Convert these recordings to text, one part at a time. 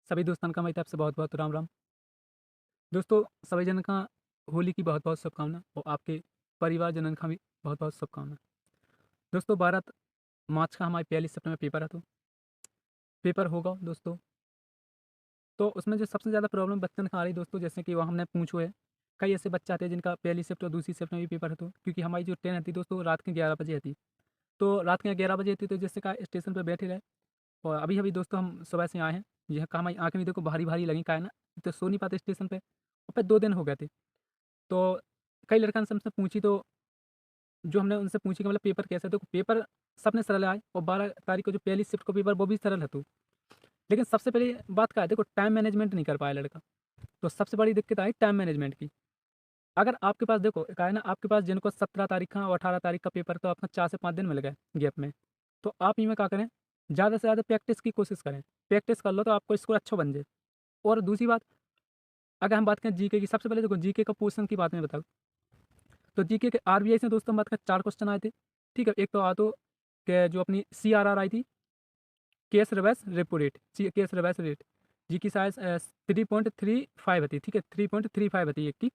सभी दोस्तों का मेरी तरफ से बहुत बहुत राम राम। दोस्तों सभी जन का होली की बहुत बहुत शुभकामना और आपके परिवारजनन का भी बहुत बहुत शुभकामना। दोस्तों 12 मार्च का हमारी 41 सितंबर पेपर है, तो पेपर होगा दोस्तों। तो उसमें जो सबसे ज़्यादा प्रॉब्लम बच्चन का आ रही दोस्तों, जैसे कि वह हमने पूछो है, कई ऐसे बच्चे आते हैं जिनका पहली शिफ्ट और दूसरी शिफ्ट में भी पेपर है, तो क्योंकि हमारी जो ट्रेन आती है दोस्तों रात के 11 बजे आती, तो रात के 11 बजे आती, तो जैसे का स्टेशन पर बैठे रहे। और अभी अभी दोस्तों हम सुबह से आए हैं, यह कहा हमारी आँखें भी देखो भारी भारी लगी, का है ना, तो सो नहीं पाते स्टेशन पे, और फिर 2 दिन हो गए थे। तो कई लड़कियों से हमसे पूछी, तो जो हमने उनसे पूछी कि मतलब पेपर कैसा है, तो पेपर सबने सरल आए, और 12 तारीख को जो पहली शिफ्ट का पेपर वो भी सरल है, तो लेकिन सबसे पहली बात क्या है, देखो टाइम मैनेजमेंट नहीं कर पाया लड़का। तो सबसे बड़ी दिक्कत आई टाइम मैनेजमेंट की। अगर आपके पास देखो क्या है ना, आपके पास जिनको 17 तारीख का और 18 तारीख का पेपर, तो आपका 4 से 5 दिन मिल गए गैप में। तो आप इनमें क्या करें, ज़्यादा से ज़्यादा प्रैक्टिस की कोशिश करें। प्रैक्टिस कर लो तो आपको स्कोर अच्छा बन जाए। और दूसरी बात, अगर हम बात करें जीके की, सबसे पहले देखो जीके का पोर्शन की बात मैं बताऊँ, तो जीके के आरबीआई से दोस्तों हम बात करें 4 क्वेश्चन आए थे। ठीक है, एक तो आ तो कि जो अपनी सीआरआर आई थी, case reverse repo rate, case reverse rate, जी की साइज 3.35 थी। ठीक है, 3.35 थी एक की।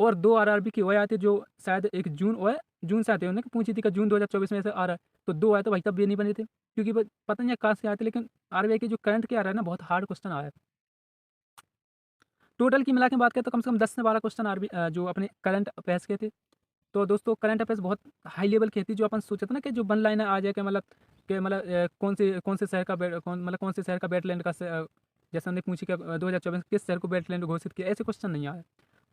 और 2 आरआरबी की वह आती है, जो शायद एक जून वह जून से आते हैं, उन्होंने पूछी थी कि जून 2024 में से आ रहा है, तो 2 आए, तो भाई तब भी नहीं बने थे, क्योंकि पता नहीं कहाँ से आए थे। लेकिन आरबीआई के जो करंट के आ रहा है ना, बहुत हार्ड क्वेश्चन आया है। टोटल की मिला के बात करें तो कम से कम 10 से 12 क्वेश्चन जो अपने करंट अफेयर्स के थे। तो दोस्तों करंट अफेयर्स बहुत हाई लेवल की थी, जो अपन सोचे थे ना कि जो वन लाइनर आ जाए, कि मतलब कौन से शहर का कौन से शहर का वेटलैंड का जैसे हमने पूछी कि 2024 किस शहर को वेटलैंड घोषित किया, ऐसे क्वेश्चन नहीं आया।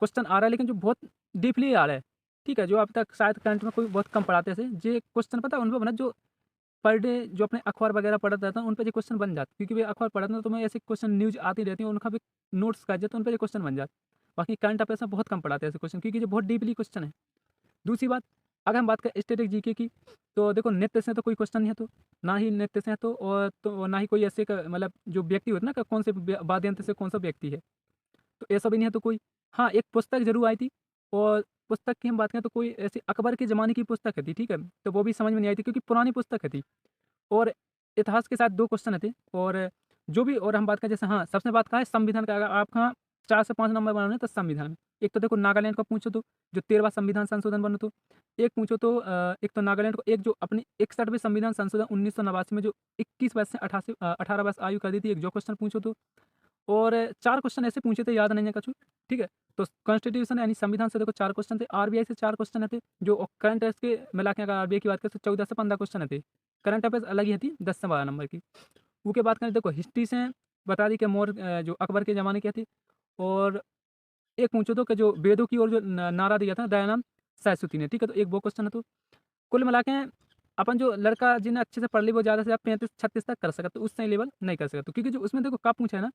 क्वेश्चन आ रहा है लेकिन जो बहुत डीपली आ रहा है। ठीक है, जो अब तक शायद करंट में कोई बहुत कम पढ़ाते थे, ये क्वेश्चन पता है उन पर बना, जो पर डे जो अपने अखबार वगैरह पढ़ता रहता है उन पर ये क्वेश्चन बन जाते, क्योंकि वे अखबार पढ़ते हैं तो मैं ऐसे क्वेश्चन न्यूज़ आती रहती है, उनका भी नोट्स कर जाते, उन पर ये क्वेश्चन बन जाते। बाकी करंट अफेयर्स में बहुत कम पढ़ाते हैं ऐसे क्वेश्चन, क्योंकि ये बहुत डीपली क्वेश्चन है। दूसरी बात, अगर हम बात करें स्टैटिक जीके की, तो देखो नृत्य से तो कोई क्वेश्चन नहीं है, तो ना ही नृत्य से है, तो ना ही कोई ऐसे मतलब जो व्यक्ति होता है ना, कि कौन से वाद्य यंत्र से कौन सा व्यक्ति है, तो ऐसा भी नहीं है। तो कोई, हाँ, एक पुस्तक ज़रूर आई थी, और पुस्तक की हम बात करें तो कोई ऐसी अकबर के ज़माने की पुस्तक है थी। ठीक है, तो वो भी समझ में नहीं आई थी, क्योंकि पुरानी पुस्तक है थी। और इतिहास के साथ 2 क्वेश्चन थे। और जो भी, और हम बात करें जैसे, हाँ, सबसे बात कहाँ है संविधान का, अगर आपका 4 से 5 नंबर बनाने हैं तो संविधान में। एक तो देखो नागालैंड का पूछो, तो जो 13वां संविधान संशोधन बनो, तो एक पूछो, तो एक तो नागालैंड को, एक जो अपनी 61वें संविधान संशोधन 1989 में जो 21 वर्ष से 18 वर्ष आयु कर दी थी, एक जो क्वेश्चन पूछो, तो और 4 क्वेश्चन ऐसे पूछे थे, याद नहीं है कछु। ठीक है, तो कॉन्स्टिट्यूशन यानी संविधान से देखो 4 क्वेश्चन थे, आरबीआई से 4 क्वेश्चन थे, जो करंट अफेयर्स के मिला के अगर आरबीआई की बात करें तो 14 से 15 क्वेश्चन थे। करंट अफेयर्स अलग ही थी 10 से 12 नंबर की। उसके बात करें देखो हिस्ट्री से, बता दी कि जो अकबर के ज़माने की थी। और एक पूछो तो कि जो वेदों की ओर जो नारा दिया था दयानंद सरस्वती ने। ठीक है, तो एक वो क्वेश्चन है। तो कुल मिला के अपन जो लड़का जिन्हें अच्छे से पढ़ ली, वो ज़्यादा से ज़्यादा 35-36 तक कर सकता, तो उससे लेवल नहीं कर सकता, तो क्योंकि जो उसमें देखो कब पूछा है ना,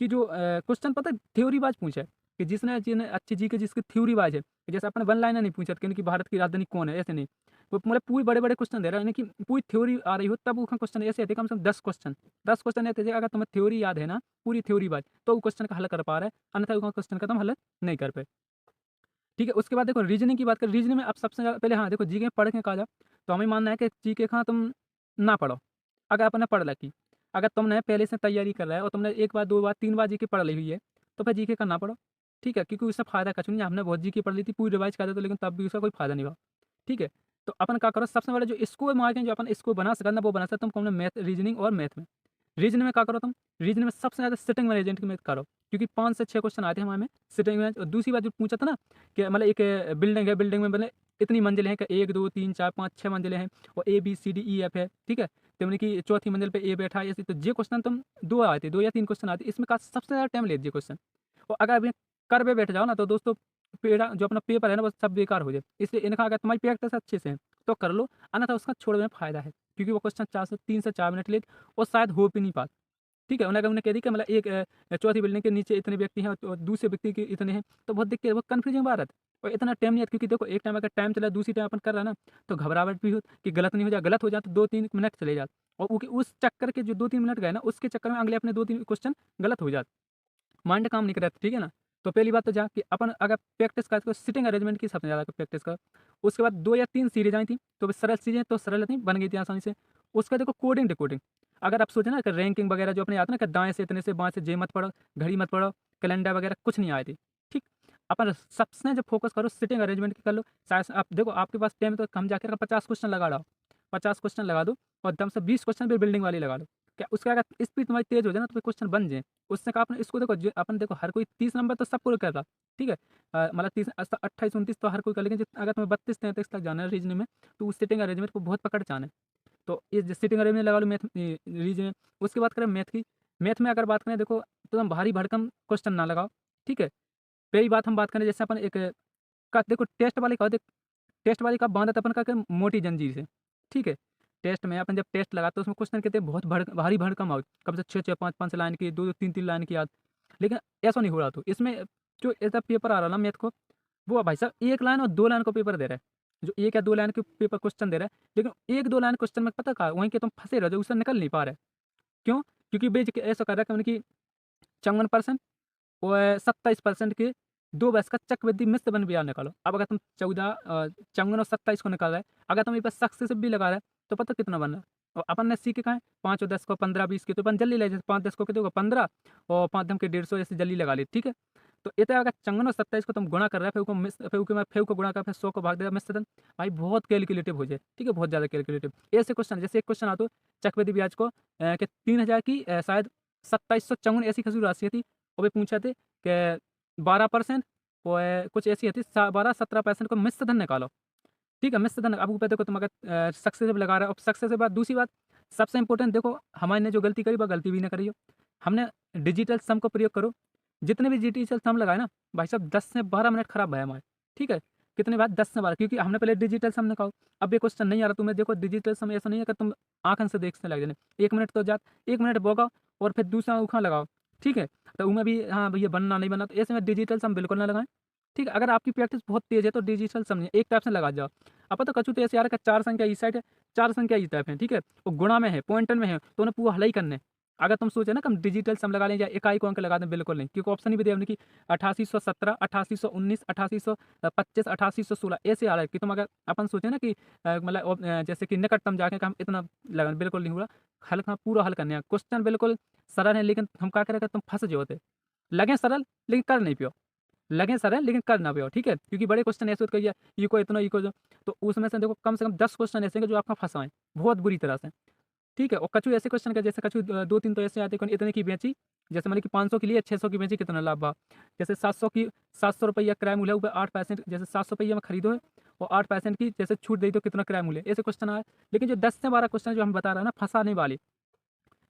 कि जो क्वेश्चन पता है थ्योरी वाइज़ पूछा है, कि जिन्हें अच्छी जी के जिसकी थ्योरी वाइज़ है, कि जैसे आपने वन लाइनर नहीं पूछा कि इनकी भारत की राजधानी कौन है, ऐसे नहीं। वो मतलब पूरी बड़े-बड़े क्वेश्चन दे रहा है, यानी कि पूरी थ्योरी आ रही हो, तब वो क्वेश्चन ऐसे आते हैं, कम से कम 10 क्वेश्चन। 10 क्वेश्चन ऐसे थे, अगर तुम्हें थ्योरी याद है ना, पूरी थ्योरी वाइज़, तो वो क्वेश्चन का हल कर पा रहा है, अन्यथा वो क्वेश्चन का तुम हल नहीं कर पाए। ठीक है, उसके बाद देखो रीजनिंग की बात करें, रीजनिंग में अब सबसे ज़्यादा पहले, हाँ, देखो जीके पढ़ के कहा जाए, तो हमें मानना है कि जीके का तुम ना पढ़ो। अगर आपने पढ़ रखी, अगर तुमने पहले से तैयारी कर रहा है और तुमने 1 बार, 2 बार, 3 बार जीके पढ़ ली हुई है, तो फिर जीके का ना पढ़ो। ठीक है, क्योंकि उससे फ़ायदा कुछ नहीं है। हमने बहुत जीके पढ़ ली थी, पूरी रिवाइज़ कर देते, लेकिन तब भी उसका कोई फ़ायदा नहीं हुआ। ठीक है, तो अपन क्या करो, सबसे पहले जो स्कोर मार्किंग जो अपन स्कोर बना सकते हैं ना, वो बना सकते हैं तुम मैथ, रीजनिंग और मैथ में। रीजनिंग में क्या करो तुम, रीजनिंग में सबसे ज़्यादा सिटिंग मैनेजमेंट की मैथ करो, क्योंकि 5 से 6 क्वेश्चन आए थे हमारे में सिटिंग में। और दूसरी बात जो पूछा था ना, कि मतलब एक बिल्डिंग है, बिल्डिंग में मतलब इतनी मंजिलें हैं, कि 1, 2, 3, 4, 5, 6 मंजिलें हैं, और ए, बी, सी, डी, ई, एफ है। ठीक है, तो यानी कि चौथी मंजिल पे ए बैठा है, ऐसे तो ये क्वेश्चन तुम 2 आए थे, 2 या 3 क्वेश्चन आते, इसमें का सबसे ज़्यादा टाइम ले ये क्वेश्चन। और अगर अभी कर पे बैठ जाओ ना, तो दोस्तों पेड़ा जो अपना पेपर है ना, वो सब बेकार हो जाए। इसलिए इनका अगर तुम्हारी प्रैक्टिस अच्छे से है, तो कर लो, अन्यथा उसका छोड़ने में फ़ायदा है, क्योंकि वो क्वेश्चन 3 से 4 मिनट लेट और शायद हो भी नहीं पाता। ठीक है, उन्होंने कह दी कि मतलब एक चौथी बिल्डिंग के नीचे इतने व्यक्ति हैं, और दूसरे व्यक्ति के इतने हैं, तो बहुत दिक्कत, बहुत कन्फ्यूजिंग बात है। और इतना टाइम नहीं है, क्योंकि देखो एक टाइम अगर टाइम चला, दूसरी टाइम अपन कर रहा है ना, तो घबराहट भी हो कि गलत नहीं हो जाए, गलत हो जाए तो 2-3 मिनट चले जाते, और उस चक्कर के जो 2-3 मिनट गए ना, उसके चक्कर में अगले अपने 2-3 क्वेश्चन गलत हो जाते, माइंड काम नहीं कर रहा था। ठीक है ना, तो पहली बात तो जा कि अपन अगर प्रैक्टिस करते तो सिटिंग अरेंजमेंट की सबसे ज़्यादा प्रैक्टिस कर। उसके बाद 2 या 3 सीरीज आई थी, तो वो सरल चीज़ें तो सरल थी, बन गई थी आसानी से। उसका देखो कोडिंग डिकोडिंग, अगर आप सोचें ना कि रैंकिंग वगैरह जो अपने आते हैं ना कि दाएँ से इतने से, बाएँ से, जे मत पढ़ो, घड़ी मत पढ़ो, कैलेंडर वगैरह कुछ नहीं आए थे, ठीक? अपन सबसे जब फ़ोकस करो सिटिंग अरेंजमेंट की कर लो। शायद से आप देखो आपके पास टाइम है तो हम जाके 50 क्वेश्चन लगा डालो, 50 क्वेश्चन लगा दो और दम से 20 क्वेश्चन फिर बिल्डिंग वाली लगा लो। क्या उसका अगर स्पीड तुम्हारी तेज़ हो जाए ना तो फिर क्वेश्चन बन जाएँ। उससे कहा आपने इसको देखो जो अपन देखो हर कोई 30 नंबर तो सब पूरे कर रहा, ठीक है? मतलब 30 28 29 तो हर कोई कर, लेकिन अगर तुम्हें 32-33 तक जाना है रीजनिंग में तो उस सिटिंग अरेंजमेंट को बहुत पकड़ के आना है। तो ये जो सिटिंग अरेंजमेंट लगा लो मैथ रीजनिंग। उसके बाद करें मैथ की। मैथ में अगर बात करें देखो तो एकदम भारी भरकम क्वेश्चन ना लगाओ, ठीक है? पहली बात हम बात करें जैसे अपन एक का देखो टेस्ट वाली का देख टेस्ट वाली का बाँधा था अपन का के मोटी जंजीर से, ठीक है? टेस्ट में अपन जब टेस्ट लगाते हैं उसमें क्वेश्चन कितने बहुत भारी भरकम आओ, कम से 6-6 5-5 लाइन की, 2-2 3-3 लाइन की याद। लेकिन ऐसा नहीं हो रहा तो इसमें जो ऐसा पेपर आ रहा है ना मैथ को, वो भाई साहब 1 लाइन और 2 लाइन का पेपर दे रहा है। जो 1 या 2 लाइन के पेपर क्वेश्चन दे रहा है, लेकिन 1-2 लाइन क्वेश्चन में पता क्या है, वहीं के तुम फँसे रह जाओ, उससे निकल नहीं पा रहे। क्यों? क्योंकि ऐसा कर रखा है कि 54% और 27% के 2 बस का चक्रवृद्धि मिश्र बन ब्याज निकालो। अब अगर तुम 54 और 27 को निकाल रहे हैं, अगर तुम ये बस सक्सेसिव भी लगा रहे हैं, तो पता कितना बन रहा है? और अपन ने सीखे कहाँ है? 5 और 10 को 15, 20 के तो अपन जल्दी ले जैसे 5, 10 को कितने होगा 15 और 5 दम के 150 ऐसे जल्दी लगा ली, ठीक है? तो इतना अगर 54 और 27 को तुम गुणा कर रहे हैं, फिर को गुणा कर फिर 100 को भाग देगा मिश्रधन, भाई बहुत कैलकुलेटिव हो जाए, ठीक है? बहुत ज़्यादा कैलकुलेटिव। ऐसे क्वेश्चन जैसे एक क्वेश्चन आता हो चक्रवृद्धि ब्याज को कि 3000 की शायद 2754 ऐसी खसू राशि थी और वे पूछा थे कि 12% और कुछ ऐसी थी 12-17% को मिश्र धन निकालो, ठीक है? मिश्र धन अब ऊपर देखो तुम अगर सक्सेसिव लगा रहे हो, अब सक्सेसिव बात दूसरी बात सबसे इंपॉर्टेंट देखो हमारे ने जो गलती करी वो गलती भी ना करी हो। हमने डिजिटल सम को प्रयोग करो, जितने भी डिजिटल सम लगाए ना भाई साहब 10 से 12 मिनट खराब भए हमारे, ठीक है? कितनी बार 10 से 12 क्योंकि हमने पहले डिजिटल सम निकालो। अब ये क्वेश्चन नहीं आ रहा तुम्हें देखो डिजिटल सम ऐसा नहीं है कि तुम आँखन से देखने लग जाने। 1 मिनट तो 1 मिनट भोगाओ और फिर दूसरा उखा लगाओ, ठीक है? तो उसमें भी हाँ, भैया बनना नहीं बनना तो ऐसे में डिजिटल सम बिल्कुल ना लगाएँ, ठीक है? अगर आपकी प्रैक्टिस बहुत तेज़ है तो डिजिटल सम नहीं एक टाइप से लगा जाओ। अब पता कछु तो ऐसे यार 4 संख्या इस साइड है, 4 संख्या इस टाइप है, ठीक है? और गुणा में है, पॉइंटन में है तो उन्हें पूरा हल ही करना है। अगर तुम सोचे ना कि हम डिजिटल सम लगा लें या इकाई को अंक लगा दें, बिल्कुल नहीं क्योंकि ऑप्शन ही भी दिया हमने कि 8817, 8819, 8825, 8816 ऐसे आ रहा है कि तुम अगर अपन सोचे ना कि मतलब जैसे कि निकटतम जाके कि हम इतना लगा बिल्कुल नहीं हुआ। हल का पूरा हल करने हैं। क्वेश्चन बिल्कुल सरल है लेकिन हम क्या करें तुम फँस जाओ होते। लगे सरल लेकिन कर नहीं पाओ। लगे सरल लेकिन कर ना पाओ, ठीक है? क्योंकि बड़े क्वेश्चन ऐसे होते हैं या इको इतना इको जो तो उसमें से देखो कम से कम 10 क्वेश्चन ऐसे हैं जो आपका फँसाएँ, बहुत बुरी तरह से। ठीक है? और कछु ऐसे क्वेश्चन का जैसे कछु 2-3 तो ऐसे आते हैं इतने की बेची, जैसे मैंने कि 500 की ली है 600 की बेची कितना लाभ हुआ? जैसे 700 की ₹700 किराया मूल्य है ऊपर 8% जैसे ₹700 में खरीदो है और 8% की जैसे छूट दे दो कितना किराया मूल्य है? ऐसे क्वेश्चन आए। लेकिन जो 10 से 12 क्वेश्चन जो हम बता रहे हैं ना फँसाने वाले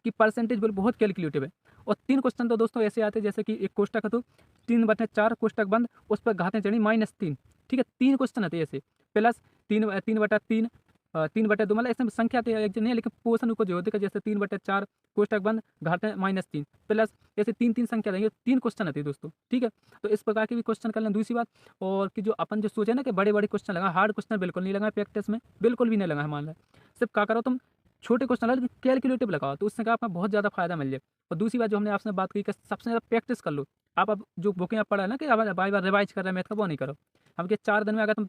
कि परसेंटेज बिल बहुत कैलकुलेटिव है। और 3 क्वेश्चन तो दोस्तों ऐसे आते हैं जैसे कि एक कोष्ठक है तो 3/4 कोष्ठक बंद उस पर घातें चढ़ी -3 ठीक है? 3 क्वेश्चन आते हैं ऐसे प्लस 3/3 3/2 मतलब इसमें संख्या तो एक नहीं है लेकिन पोर्शन को जो होता है जैसे 3/4 कोष्ठक बंद घातें -3 प्लस ऐसे 3-3 संख्या देंगे 3 क्वेश्चन आते हैं दोस्तों, ठीक है? तो इस प्रकार के भी क्वेश्चन कर लें। दूसरी बात और कि जो अपन जो सोचे ना कि बड़े-बड़े क्वेश्चन लगाएँ, हार्ड क्वेश्चन बिल्कुल नहीं लगाएँ प्रैक्टिस में, बिल्कुल भी नहीं लगाएँ मान लें। सिर्फ क्या करो तुम छोटे क्वेश्चन लगाओ लेकिन कैलकुलेटिव लगाओ तो उससे क्या आपको बहुत ज़्यादा फायदा मिल जाए। और दूसरी बात जो हमने आपसे बात की कि सबसे ज़्यादा प्रैक्टिस कर लो। आप अब जो बुकें आप पढ़ा है ना कि अब बार-बार रिवाइज़ कर रहे हैं मैथ का वो नहीं करो। अब ये 4 दिन में अगर तुम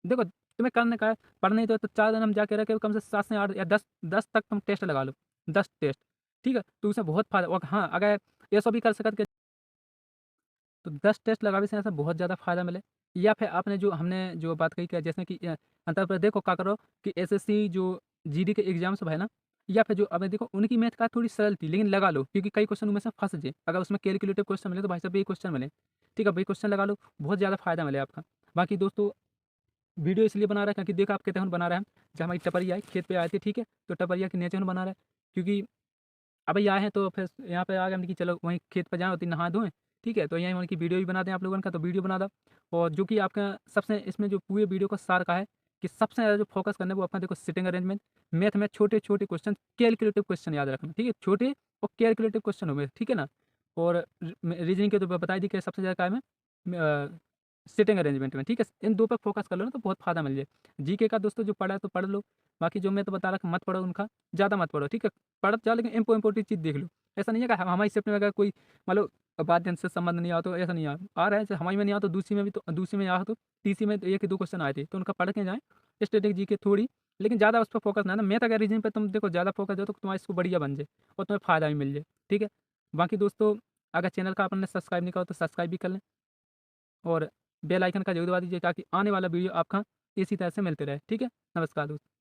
देखो तुम्हें करने का है, पढ़ना ही तो 4 दिन हम जाके रखे कम से 7 से 8 या 10 तक तुम टेस्ट लगा लो, 10 टेस्ट, ठीक है? तो उसमें बहुत फ़ायदा और हाँ, अगर ये सब भी कर सकत के तो 10 टेस्ट लगावे से ऐसा बहुत ज़्यादा फ़ायदा मिले या फिर आपने जो हमने जो बात कही कि जैसे कि अंतर पर देखो क्या करो कि एसएससी जो जीडी के एग्ज़ाम सब है ना या फिर जो अब देखो उनकी मैथ का थोड़ी सरल थी लेकिन लगा लो क्योंकि कई क्वेश्चन उनमें से फँस जाए। अगर उसमें कैलकुलेटिव क्वेश्चन मिले तो भाई साहब ये क्वेश्चन मिले, ठीक है? वही क्वेश्चन लगा लो, बहुत ज़्यादा फ़ायदा मिले आपका। बाकी दोस्तों वीडियो इसलिए बना रहा है क्योंकि देखो आप कहते हैं बना रहे हैं हम, जब हमारी टपरिया आई खेत पे आए थे, ठीक है? तो टपरिया के नीचे हम बना रहे हैं क्योंकि अभी आए हैं तो फिर यहाँ पे आ गए हमने कि चलो वहीं खेत पे जाएँ और नहा धोएँ, ठीक है? तो यहीं उनकी वीडियो भी बना दें आप लोगों का तो वीडियो बना दो और जो कि आपका सबसे इसमें जो पूरे वीडियो का सार का है कि सबसे ज़्यादा जो फ़ोकस करना है वो अपना देखो सिटिंग अरेंजमेंट, मैथ में छोटे-छोटे क्वेश्चन, कैलकुलेटिव क्वेश्चन याद रखना, ठीक है? छोटे और कैलकुलेटिव क्वेश्चन होंगे, ठीक है ना? और रीज़निंग के तो बता ही दी कि सबसे ज़्यादा क्या है में सिटिंग अरेंजमेंट में, ठीक है? इन 2 पे फ़ोकस कर लो ना तो बहुत फ़ायदा मिल जाए। जीके का दोस्तों जो पढ़ा है तो पढ़ लो, बाकी जो मैं तो बता रहा कि मत पढ़ो उनका, ज़्यादा मत पढ़ो, ठीक है? पढ़त जाओ लेकिन इम्पोर्टेंट चीज़ देख लो। ऐसा नहीं है कि हमारी शिफ्ट में अगर कोई मतलब वाद्य यंत्र से संबंध नहीं आ तो ऐसा नहीं आ रहा है, जैसे हमारी में नहीं आ तो दूसरी में भी तो दूसरी में आ तो तीसरी में 1 ही 2 क्वेश्चन आए थे, तो उनका पढ़ के जाएँ, स्टैटिक जीके थोड़ी लेकिन ज़्यादा उस पे फोकस ना, ना मैथ अगर रीजनिंग पे तुम देखो ज़्यादा फोकस दो तो तुम्हारा इसको बढ़िया बन जाए और तुम्हें फ़ायदा भी मिल जाए, ठीक है। बाकी दोस्तों, अगर चैनल का आपने सब्सक्राइब नहीं करा तो सब्सक्राइब भी कर लें और बेल आइकन का जरूर दबा दीजिए ताकि आने वाला वीडियो आपका इसी तरह से मिलते रहे, ठीक है। नमस्कार दोस्तों।